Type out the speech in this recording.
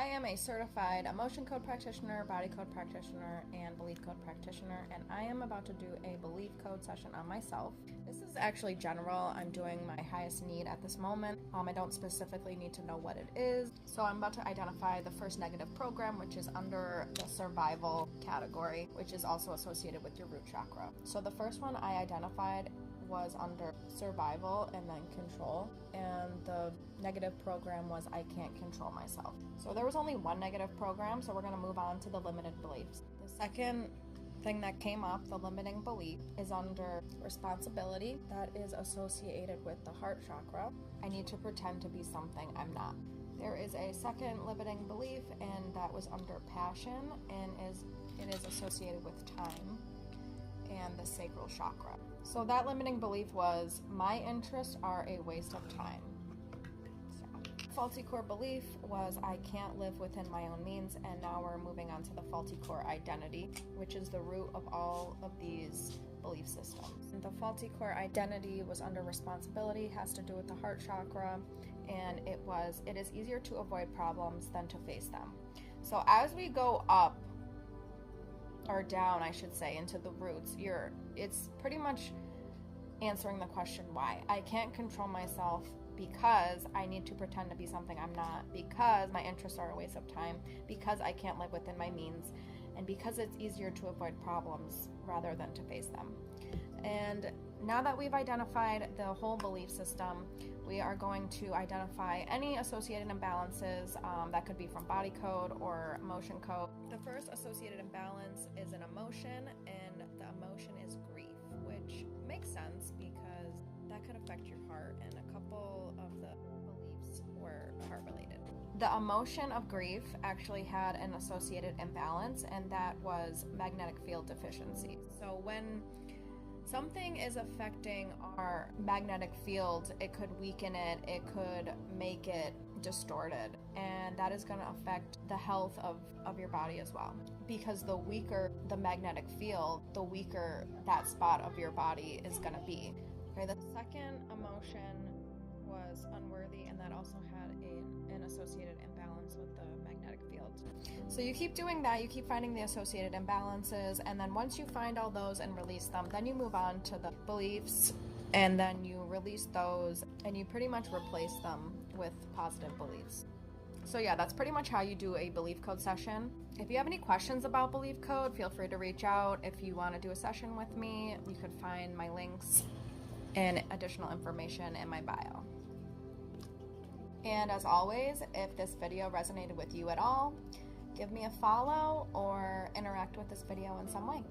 am a certified emotion code practitioner, body code practitioner, and belief code practitioner, and I am about to do a belief code session on myself. This is actually general. I'm doing my highest need at this moment. I don't specifically need to know what it is. So I'm about to identify the first negative program, which is under the survival category, which is also associated with your root chakra. So the first one I identified was under survival and then control, and the negative program was I can't control myself. So there was only one negative program, so we're going to move on to the limited beliefs. The second thing that came up, the limiting belief, is under responsibility. That is associated with the heart chakra. I need to pretend to be something I'm not. There is a second limiting belief, and that was under passion, and it is associated with time and the sacral chakra. So that limiting belief was my interests are a waste of time. Faulty core belief was I can't live within my own means, and now we're moving on to the faulty core identity, which is the root of all of these belief systems. The faulty core identity was under responsibility, has to do with the heart chakra, and it is easier to avoid problems than to face them. So as we go up, or down, I should say, into the roots, it's pretty much answering the question why. I can't control myself because I need to pretend to be something I'm not, because my interests are a waste of time, because I can't live within my means, and because it's easier to avoid problems rather than to face them. And now that we've identified the whole belief system, we are going to identify any associated imbalances that could be from body code or emotion code. The first associated imbalance is an emotion, and the emotion is grief, which makes sense because that could affect your heart, and a couple of the beliefs were heart related. The emotion of grief actually had an associated imbalance, and that was magnetic field deficiency. So when something is affecting our magnetic field, it could weaken it, it could make it distorted, and that is going to affect the health of your body as well. Because the weaker the magnetic field, the weaker that spot of your body is going to be. Okay, the second emotion was unworthy, and that also had an associated imbalance with the magnetic field. So you keep doing that, you keep finding the associated imbalances, and then once you find all those and release them, then you move on to the beliefs, and then you release those, and you pretty much replace them with positive beliefs. So yeah, that's pretty much how you do a belief code session. If you have any questions about belief code, feel free to reach out. If you want to do a session with me, you could find my links and additional information in my bio. And as always, if this video resonated with you at all, give me a follow or interact with this video in some way.